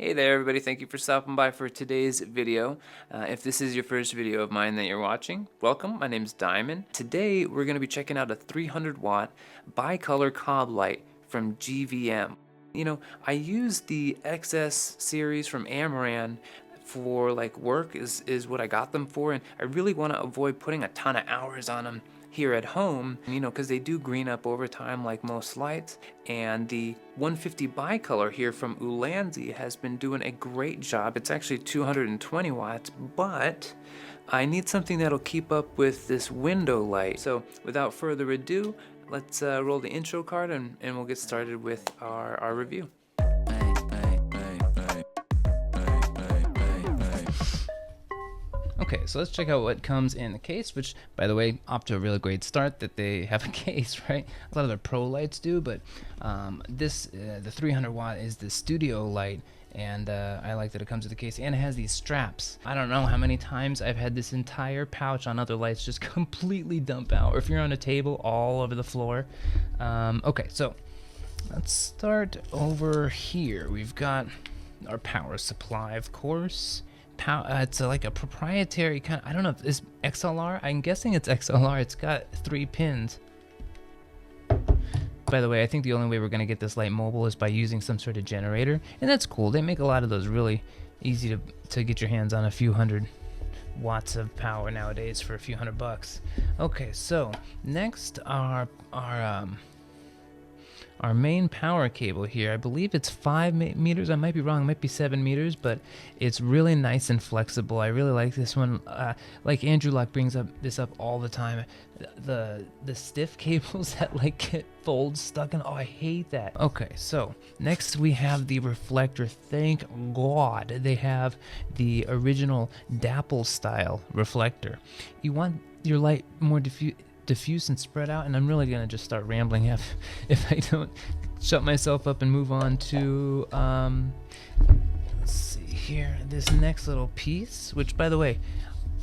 Hey there everybody, thank you for stopping by for today's video. If this is your first video of mine that you're watching, welcome, my name's Diamond. Today we're going to be checking out a 300 watt bicolor cob light from GVM. You know, I use the XS series from Amaran for like work is what I got them for, and I really want to avoid putting a ton of hours on them here at home, you know, because they do green up over time like most lights. And the 150 bicolor here from Ulanzi has been doing a great job. It's actually 220 watts, but I need something that'll keep up with this window light. So without further ado, let's roll the intro card and we'll get started with our review. Okay, so let's check out what comes in the case, which, by the way, off to a really great start that they have a case, right? A lot of their pro lights do, but the 300 watt is the studio light, and I like that it comes with the case, and it has these straps. I don't know how many times I've had this entire pouch on other lights just completely dump out, or if you're on a table, all over the floor. Okay, so let's start over here. We've got our power supply, of course. It's like a proprietary kind of, I don't know if it's XLR. I'm guessing it's XLR. It's got 3 pins. By the way, I think the only way we're going to get this light mobile is by using some sort of generator. And that's cool. They make a lot of those really easy to get your hands on, a few hundred watts of power nowadays for a few $100. Okay, so next our main power cable here. I believe it's 5 meters. I might be wrong. It might be 7 meters, but it's really nice and flexible. I really like this one. Like Andrew Luck brings this up all the time. The stiff cables that like get folds stuck in. Oh, I hate that. Okay, so next we have the reflector. Thank God they have the original Daaahhhhh style reflector. You want your light more diffuse and spread out, and I'm really gonna just start rambling if I don't shut myself up and move on to let's see here, this next little piece, which, by the way,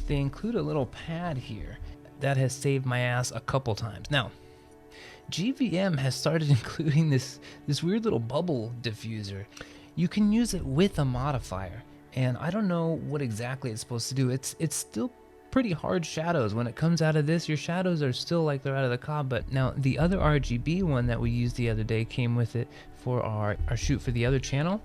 they include a little pad here that has saved my ass a couple times. Now GVM has started including this weird little bubble diffuser. You can use it with a modifier, and I don't know what exactly it's supposed to do. It's still pretty hard shadows. When it comes out of this, your shadows are still like they're out of the cob. But now the other RGB one that we used the other day came with it for our shoot for the other channel,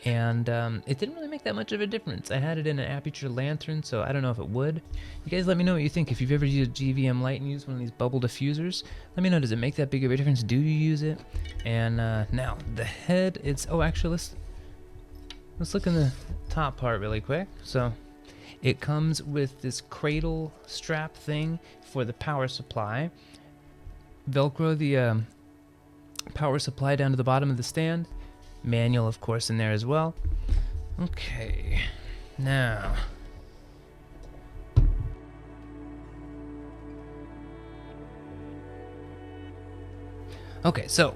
and it didn't really make that much of a difference. I had it in an aperture lantern, so I don't know if it would. You guys let me know what you think. If you've ever used a GVM light and used one of these bubble diffusers, let me know, does it make that big of a difference? Do you use it? And now the head, actually, let's look in the top part really quick. So it comes with this cradle strap thing for the power supply. Velcro the power supply down to the bottom of the stand. Manual, of course, in there as well. Okay, now so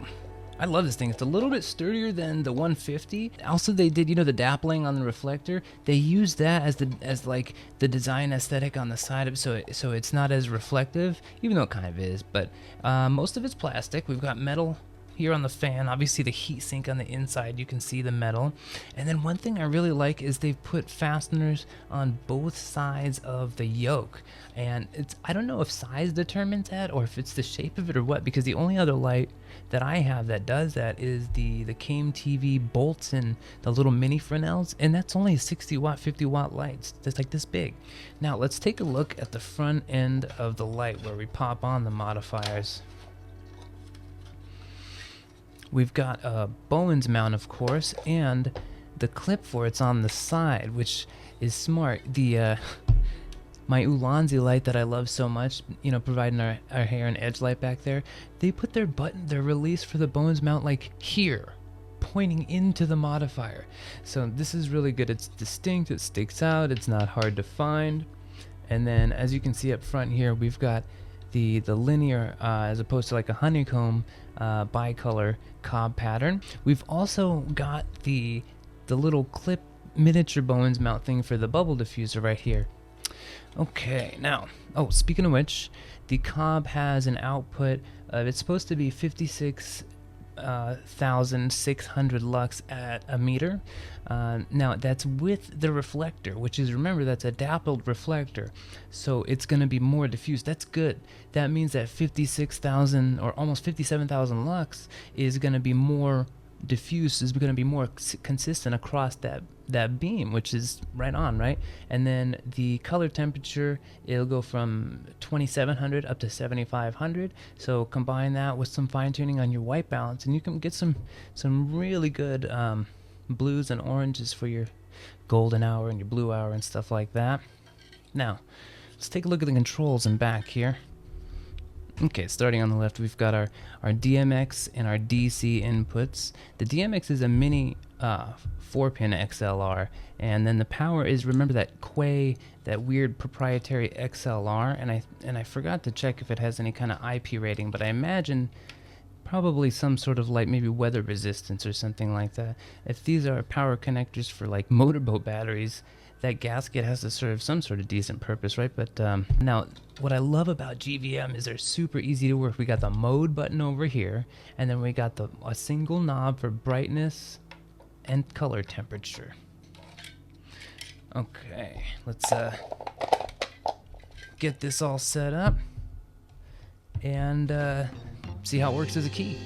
I love this thing. It's a little bit sturdier than the 150. Also, they did, you know, the dappling on the reflector. They used that as like the design aesthetic on the side of it, so it's not as reflective, even though it kind of is. But most of it's plastic. We've got metal here on the fan. Obviously, the heat sink on the inside, you can see the metal. And then one thing I really like is they've put fasteners on both sides of the yoke. And I don't know if size determines that or if it's the shape of it or what, because the only other light that I have that does that is the Came TV bolts and the little mini Fresnels, and that's only 60 watt, 50 watt lights. That's like this big. Now let's take a look at the front end of the light where we pop on the modifiers. We've got a Bowens mount, of course, and the clip for it's on the side, which is smart. The my Ulanzi light that I love so much, you know, providing our hair and edge light back there, they put their release for the Bowens mount like here, pointing into the modifier. So this is really good. It's distinct, it sticks out, it's not hard to find. And then as you can see up front here, we've got the linear as opposed to like a honeycomb bicolor cob pattern. We've also got the little clip miniature Bowens mount thing for the bubble diffuser right here. Okay, now, speaking of which, the cob has an output of, it's supposed to be 56 5,600 lux at a meter. Now that's with the reflector, which is, remember, that's a dappled reflector, so it's going to be more diffuse. That's good. That means that 56,000 or almost 57,000 lux is going to be more diffuse, is going to be more consistent across that beam, which is right on, right? And then the color temperature, it'll go from 2700 up to 7500. So combine that with some fine tuning on your white balance, and you can get some really good blues and oranges for your golden hour and your blue hour and stuff like that. Now let's take a look at the controls in back here. Okay, starting on the left, we've got our DMX and our DC inputs. The DMX is a mini 4-pin XLR, and then the power is, remember that Quay, that weird proprietary XLR, and I forgot to check if it has any kind of IP rating, but I imagine probably some sort of like maybe weather resistance or something like that. If these are power connectors for like motorboat batteries, that gasket has to serve some sort of decent purpose, right? But now, what I love about GVM is they're super easy to work. We got the mode button over here, and then we got a single knob for brightness and color temperature. Okay, let's get this all set up and see how it works as a key.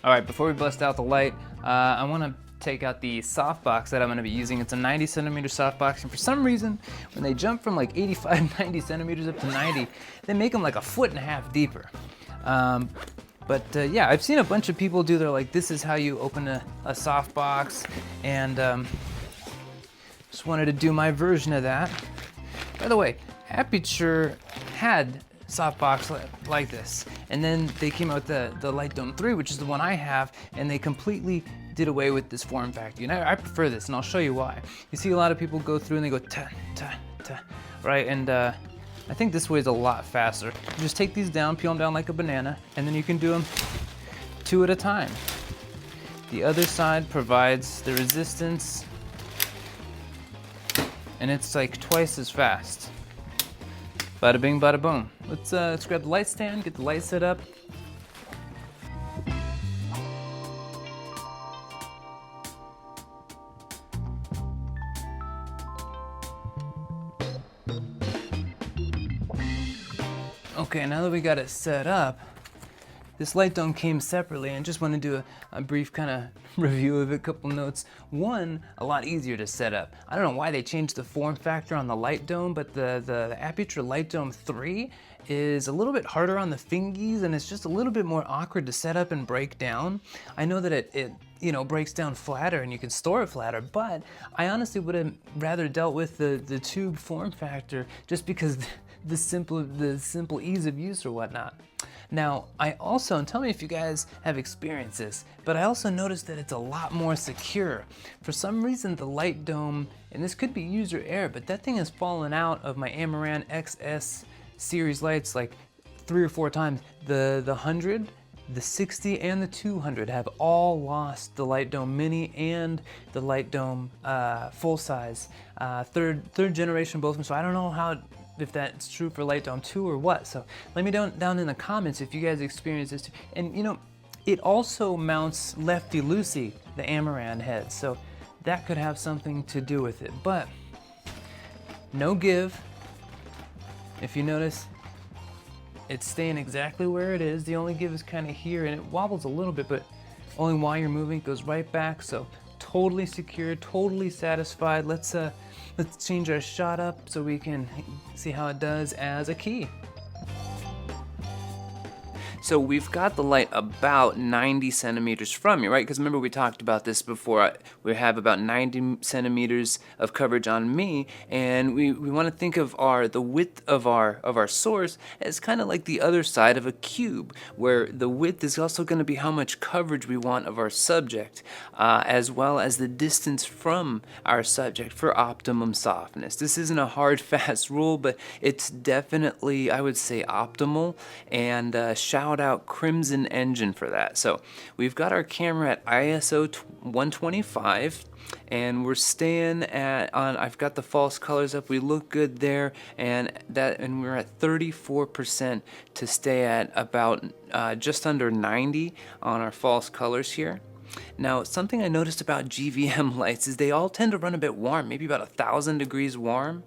All right, before we bust out the light, I want to take out the softbox that I'm going to be using. It's a 90 centimeter softbox, and for some reason, when they jump from like 85, 90 centimeters up to 90, they make them like 1.5 feet deeper. Yeah, I've seen a bunch of people do, they're like, this is how you open a softbox, and just wanted to do my version of that. By the way, Aputure had softbox like this, and then they came out with the Light Dome 3, which is the one I have, and they completely did away with this form factor. And I prefer this, and I'll show you why. You see a lot of people go through and they go ta ta ta, right? And I think this way is a lot faster. You just take these down, peel them down like a banana, and then you can do them 2 at a time. The other side provides the resistance, and it's like twice as fast. Bada bing, bada boom. Let's grab the light stand, get the light set up. Okay, now that we got it set up, this light dome came separately, and just want to do a brief kind of review of it, a couple notes. One, a lot easier to set up. I don't know why they changed the form factor on the light dome, but the Aputure Light Dome 3 is a little bit harder on the fingies, and it's just a little bit more awkward to set up and break down. I know that it breaks down flatter and you can store it flatter, but I honestly would have rather dealt with the tube form factor just because the simple ease of use or whatnot. Now, I also, and tell me if you guys have experienced this, but I also noticed that it's a lot more secure. For some reason, the Light Dome, and this could be user error, but that thing has fallen out of my Amaran XS series lights like 3 or 4 times. The 100, the 60, and the 200 have all lost the Light Dome Mini and the Light Dome full size, third generation both of them. So I don't know if that's true for Light Dome 2 or what. So let me down in the comments if you guys experience this too. And it also mounts lefty-loosey, the Amaran head, so that could have something to do with it. But no give. If you notice, it's staying exactly where it is. The only give is kind of here, and it wobbles a little bit, but only while you're moving. It goes right back, so totally secure, totally satisfied. Let's change our shot up so we can see how it does as a key. So we've got the light about 90 centimeters from me, right? Because remember we talked about this before. We have about 90 centimeters of coverage on me, and we want to think of the width of our source as kind of like the other side of a cube, where the width is also going to be how much coverage we want of our subject, as well as the distance from our subject for optimum softness. This isn't a hard, fast rule, but it's definitely, I would say, optimal, and shower shout out Crimson Engine for that. So we've got our camera at ISO 125, and we're staying at I've got the false colors up. We look good there, and we're at 34% to stay at about just under 90 on our false colors here. Now, something I noticed about GVM lights is they all tend to run a bit warm, maybe about 1,000 degrees warm,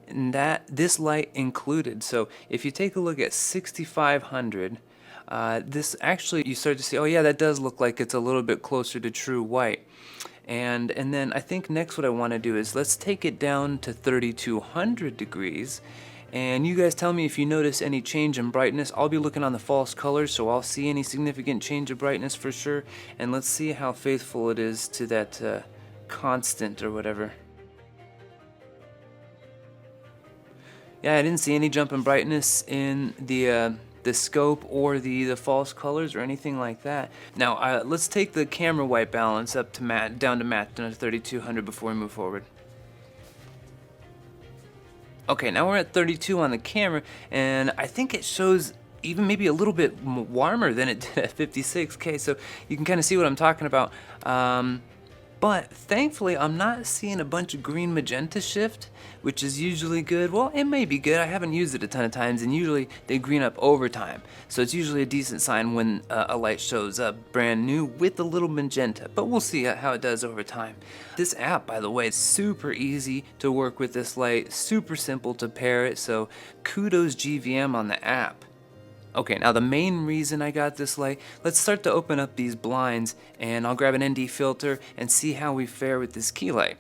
and this light included. So if you take a look at 6500, this actually, you start to see, oh yeah, that does look like it's a little bit closer to true white. And then I think next what I want to do is let's take it down to 3200 degrees. And you guys tell me if you notice any change in brightness. I'll be looking on the false colors, so I'll see any significant change of brightness for sure. And let's see how faithful it is to that constant or whatever. Yeah, I didn't see any jump in brightness in the scope or the false colors or anything like that. Now let's take the camera white balance up to down to 3200 before we move forward. Okay, now we're at 32 on the camera, and I think it shows even maybe a little bit warmer than it did at 56K, so you can kind of see what I'm talking about. But thankfully, I'm not seeing a bunch of green magenta shift, which is usually good. Well, it may be good. I haven't used it a ton of times, and usually they green up over time. So it's usually a decent sign when a light shows up brand new with a little magenta, but we'll see how it does over time. This app, by the way, is super easy to work with this light, super simple to pair it, so kudos GVM on the app. Okay, now the main reason I got this light, let's start to open up these blinds, and I'll grab an ND filter and see how we fare with this key light.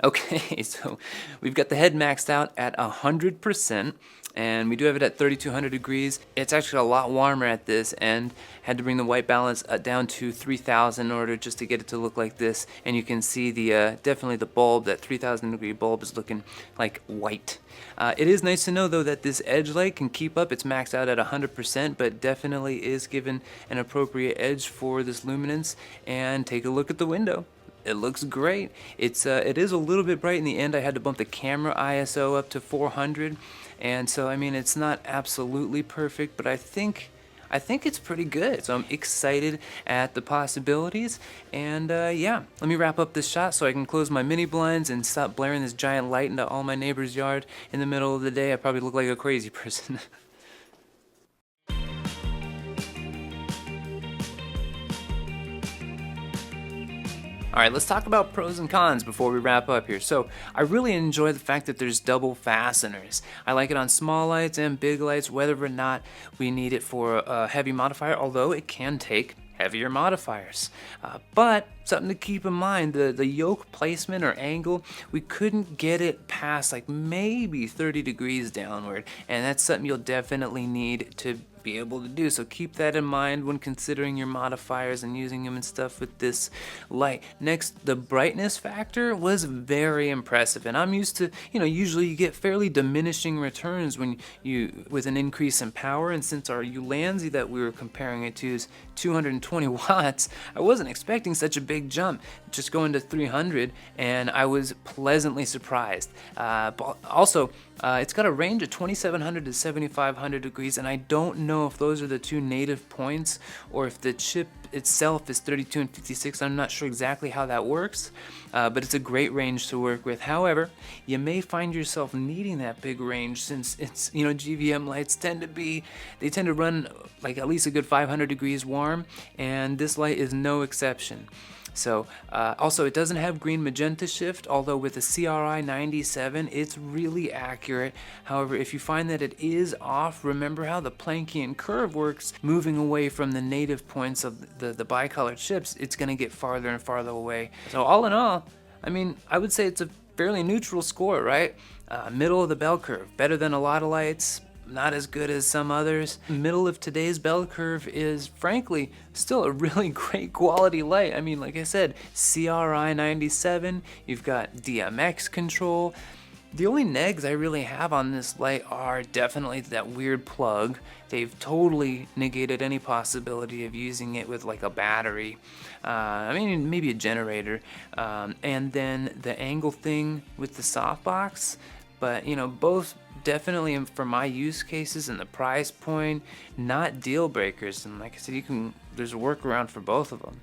Okay, so we've got the head maxed out at 100%, and we do have it at 3200 degrees. It's actually a lot warmer at this end. Had to bring the white balance down to 3000 in order just to get it to look like this, and you can see the definitely the bulb, that 3000 degree bulb is looking like white. It is nice to know though that this edge light can keep up. It's maxed out at 100%, but definitely is given an appropriate edge for this luminance. And take a look at the window. It looks great. It is a little bit bright in the end. I had to bump the camera ISO up to 400, and so I mean it's not absolutely perfect, but I think it's pretty good. So I'm excited at the possibilities, and yeah, let me wrap up this shot so I can close my mini blinds and stop blaring this giant light into all my neighbor's yard in the middle of the day. I probably look like a crazy person. Alright, let's talk about pros and cons before we wrap up here. So, I really enjoy the fact that there's double fasteners. I like it on small lights and big lights, whether or not we need it for a heavy modifier, although it can take heavier modifiers. But something to keep in mind, the yoke placement or angle, we couldn't get it past like maybe 30 degrees downward, and that's something you'll definitely need to be able to do. So keep that in mind when considering your modifiers and using them and stuff with this light. Next, the brightness factor was very impressive, and I'm used to, usually you get fairly diminishing returns when with an increase in power, and since our Ulanzi that we were comparing it to is 220 watts, I wasn't expecting such a big jump, just going to 300, and I was pleasantly surprised. But also, it's got a range of 2700 to 7500 degrees, and I don't know if those are the two native points or if the chip itself is 32 and 56. I'm not sure exactly how that works, but it's a great range to work with. However, you may find yourself needing that big range since it's, GVM lights tend to run like at least a good 500 degrees warm, and this light is no exception. So also it doesn't have green magenta shift, although with the CRI 97 it's really accurate. However, if you find that it is off, remember how the Planckian curve works. Moving away from the native points of the bicolor chips, it's going to get farther and farther away. So all in all, I mean, I would say it's a fairly neutral score, right? Middle of the bell curve, better than a lot of lights, not as good as some others. Middle of today's bell curve is frankly still a really great quality light. I mean, like I said, CRI 97, you've got DMX control. The only negs I really have on this light are definitely that weird plug. They've totally negated any possibility of using it with like a battery. I mean, maybe a generator. And then the angle thing with the softbox. But both definitely for my use cases and the price point, not deal breakers. And like I said, there's a workaround for both of them.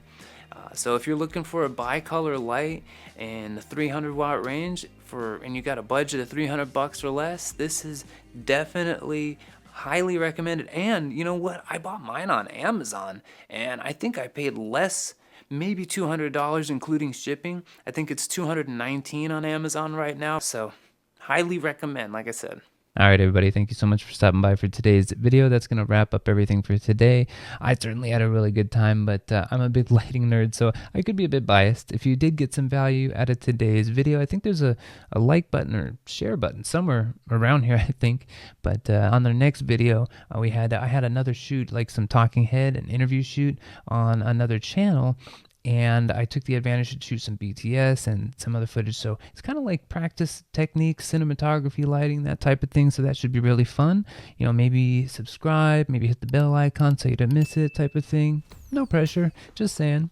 So if you're looking for a bicolor light and the 300 watt range and you got a budget of $300 or less, this is definitely highly recommended. And you know what? I bought mine on Amazon and I think I paid less, maybe $200 including shipping. I think it's $219 on Amazon right now. So highly recommend, like I said. All right, everybody, thank you so much for stopping by for today's video. That's going to wrap up everything for today. I certainly had a really good time, but I'm a big lighting nerd, so I could be a bit biased. If you did get some value out of today's video, I think there's a like button or share button somewhere around here, I think. But on the next video, I had another shoot, like some talking head and interview shoot on another channel. And I took the advantage to shoot some BTS and some other footage. So it's kind of like practice techniques, cinematography, lighting, that type of thing. So that should be really fun. You know, maybe subscribe, maybe hit the bell icon so you don't miss it type of thing. No pressure, just saying.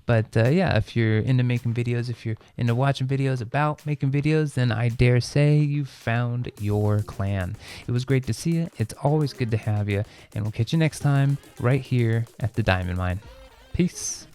But yeah, if you're into making videos, if you're into watching videos about making videos, then I dare say you found your clan. It was great to see you. It's always good to have you. And we'll catch you next time right here at the Diamond Mine. Peace.